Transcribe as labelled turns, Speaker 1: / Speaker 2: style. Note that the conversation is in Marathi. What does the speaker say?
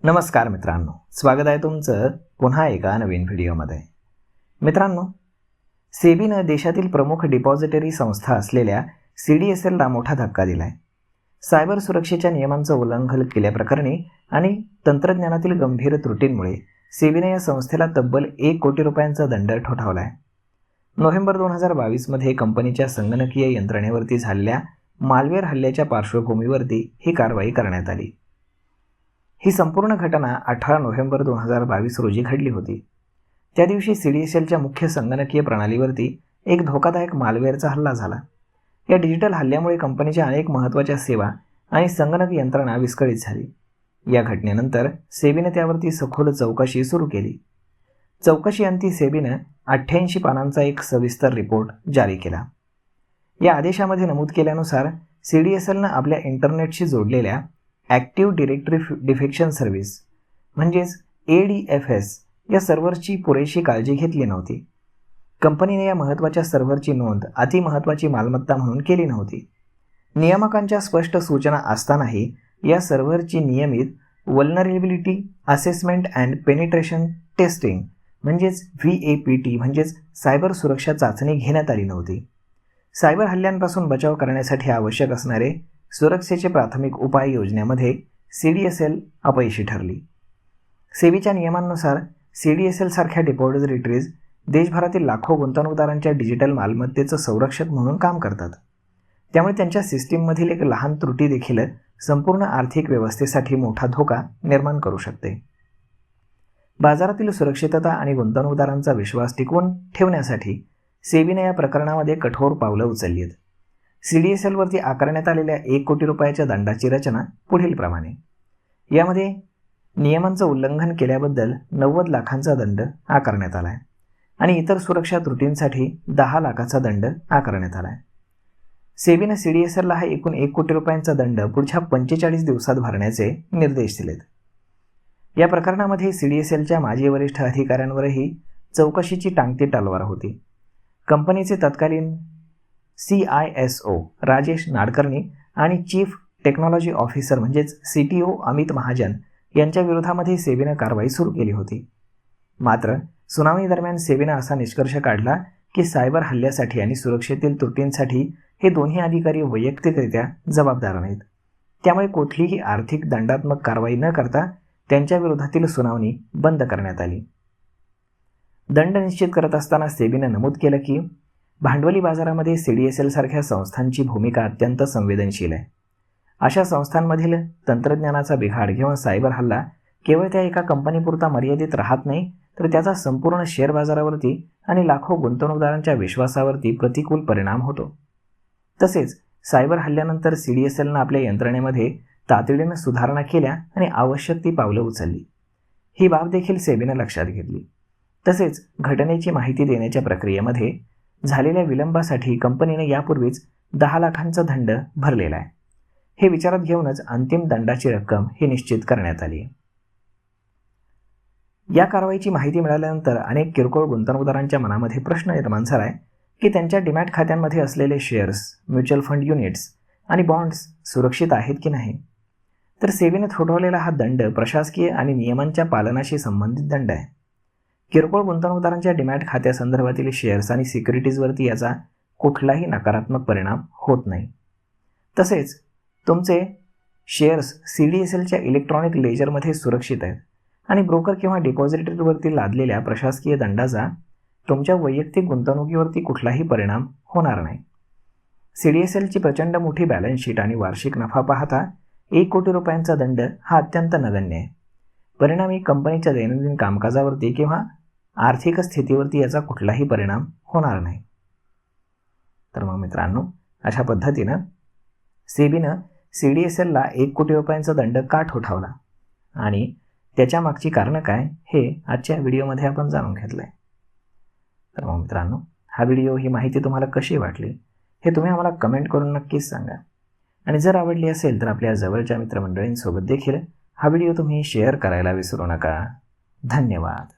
Speaker 1: नमस्कार मित्रांनो, स्वागत आहे तुमचं पुन्हा एका नवीन व्हिडिओमध्ये. मित्रांनो, सेबीनं देशातील प्रमुख डिपॉझिटरी संस्था असलेल्या CDSLला मोठा धक्का दिलाय. सायबर सुरक्षेच्या नियमांचं उल्लंघन केल्याप्रकरणी आणि तंत्रज्ञानातील गंभीर त्रुटींमुळे सेबीने या संस्थेला तब्बल 1 कोटी रुपयांचा दंड ठोठावलाय. नोव्हेंबर 2022मध्ये कंपनीच्या संगणकीय यंत्रणेवरती झालेल्या मालवेअर हल्ल्याच्या पार्श्वभूमीवरती ही कारवाई करण्यात आली. ही संपूर्ण घटना 18 नोव्हेंबर 2022 रोजी घडली होती. त्या दिवशी CDSLच्या मुख्य संगणकीय प्रणालीवरती एक धोकादायक मालवेअरचा हल्ला झाला. या डिजिटल हल्ल्यामुळे कंपनीच्या अनेक महत्त्वाच्या सेवा आणि संगणक यंत्रणा विस्कळीत झाली. या घटनेनंतर सेबीने त्यावरती सखोल चौकशी सुरू केली. चौकशी अंती सेबीनं 88 पानांचा एक सविस्तर रिपोर्ट जारी केला. या आदेशामध्ये नमूद केल्यानुसार CDSLनं आपल्या इंटरनेटशी जोडलेल्या ॲक्टिव्ह डिरेक्टरी डिफेक्शन सर्व्हिस म्हणजेच ADFS या सर्व्हरची पुरेशी काळजी घेतली नव्हती. कंपनीने या महत्त्वाच्या सर्व्हरची नोंद अतिमहत्त्वाची मालमत्ता म्हणून केली नव्हती. नियामकांच्या स्पष्ट सूचना असतानाही या सर्व्हरची नियमित vulnerability assessment and penetration testing म्हणजेच VAPT म्हणजेच सायबर सुरक्षा चाचणी घेण्यात आली नव्हती. सायबर हल्ल्यांपासून बचाव करण्यासाठी आवश्यक असणारे सुरक्षेचे प्राथमिक उपाय योजनेमध्ये CDSL अपयशी ठरली. सेबीच्या नियमांनुसार CDSL सारख्या डिपॉझिटरीज देशभरातील लाखो गुंतवणूकदारांच्या डिजिटल मालमत्तेचं संरक्षक म्हणून काम करतात. त्यामुळे त्यांच्या सिस्टीममधील एक लहान त्रुटी देखील संपूर्ण आर्थिक व्यवस्थेसाठी मोठा धोका निर्माण करू शकते. बाजारातील सुरक्षितता आणि गुंतवणूकदारांचा विश्वास टिकवून ठेवण्यासाठी सेबीने या प्रकरणामध्ये कठोर पावलं उचलली आहेत. CDSLवरती आकारण्यात आलेल्या 1 कोटी रुपयाच्या दंडाची रचना पुढील प्रमाणे. यामध्ये नियमांचं उल्लंघन केल्याबद्दल 90 लाखांचा दंड आकारण्यात आला आहे आणि इतर सुरक्षा त्रुटींसाठी 10 लाखाचा दंड आकारण्यात आला आहे. सेबीनं CDSLला हा एकूण 1 कोटी रुपयांचा दंड पुढच्या 45 दिवसात भरण्याचे निर्देश दिलेत. या प्रकरणामध्ये CDSLच्या माजी वरिष्ठ अधिकाऱ्यांवरही चौकशीची टांगती तलवार होती. कंपनीचे तत्कालीन CISO राजेश नाडकर्णी आणि चीफ टेक्नॉलॉजी ऑफिसर म्हणजेच CTO अमित महाजन यांच्या विरोधामध्ये सेबीनं कारवाई सुरू केली होती. मात्र सुनावणी दरम्यान सेबीनं असा निष्कर्ष काढला की सायबर हल्ल्यासाठी आणि सुरक्षेतील त्रुटींसाठी हे दोन्ही अधिकारी वैयक्तिकरित्या जबाबदार नाहीत. त्यामुळे कुठलीही आर्थिक दंडात्मक कारवाई न करता त्यांच्या विरोधातील सुनावणी बंद करण्यात आली. दंड निश्चित करत असताना सेबीनं नमूद केलं की भांडवली बाजारामध्ये CDSL सारख्या संस्थांची भूमिका अत्यंत संवेदनशील आहे. अशा संस्थांमधील तंत्रज्ञानाचा बिघाड किंवा सायबर हल्ला केवळ त्या एका कंपनीपुरता मर्यादित राहत नाही, तर त्याचा संपूर्ण शेअर बाजारावरती आणि लाखो गुंतवणूकदारांच्या विश्वासावरती प्रतिकूल परिणाम होतो. तसेच सायबर हल्ल्यानंतर CDSLनं आपल्या यंत्रणेमध्ये तातडीनं सुधारणा केल्या आणि आवश्यक ती पावलं उचलली. ही बाब देखील सेबीनं लक्षात घेतली. तसेच घटनेची माहिती देण्याच्या प्रक्रियेमध्ये झालेल्या विलंबासाठी कंपनीने यापूर्वीच 10 लाखांचा दंड भरलेला आहे. हे विचारात घेऊनच अंतिम दंडाची रक्कम ही निश्चित करण्यात आली. या कारवाईची माहिती मिळाल्यानंतर अनेक किरकोळ गुंतवणूकदारांच्या मनामध्ये प्रश्न निर्माण झाला आहे की त्यांच्या डीमॅट खात्यांमध्ये असलेले शेअर्स, म्युच्युअल फंड युनिट्स आणि बॉन्ड्स सुरक्षित आहेत की नाही. तर सेबीने ठोठावलेला हा दंड प्रशासकीय आणि नियमांच्या पालनाशी संबंधित दंड आहे. किरकोळ गुंतवणूकदारांच्या डीमॅट खात्यासंदर्भातील शेअर्स आणि सिक्युरिटीजवरती याचा कुठलाही नकारात्मक परिणाम होत नाही. तसेच तुमचे शेअर्स CDSLच्या इलेक्ट्रॉनिक लेजरमध्ये सुरक्षित आहेत आणि ब्रोकर किंवा डिपॉझिटरीवरती लादलेल्या प्रशासकीय दंडाचा तुमच्या वैयक्तिक गुंतवणुकीवरती कुठलाही परिणाम होणार नाही. CDSLची प्रचंड मोठी बॅलन्स शीट आणि वार्षिक नफा पाहता 1 कोटी रुपयांचा दंड हा अत्यंत नगण्य आहे. परिणामी कंपनीच्या दैनंदिन कामकाजावरती किंवा आर्थिक स्थितीवरती याचा कुठलाही परिणाम होणार नाही. तर मग मित्रांनो, अशा पद्धतीनं सेबीनं CDSLला 1 कोटी रुपयांचा दंड का ठोठावला आणि त्याच्या मागची कारणं काय हे आजच्या व्हिडिओमध्ये आपण जाणून घेतलं आहे. तर मग मित्रांनो, हा व्हिडिओ ही माहिती तुम्हाला कशी वाटली हे तुम्ही आम्हाला कमेंट करून नक्कीच सांगा. आणि जर आवडली असेल तर आपल्या जवळच्या मित्रमंडळींसोबत देखील हा व्हिडिओ तुम्ही शेअर करायला विसरू नका. धन्यवाद.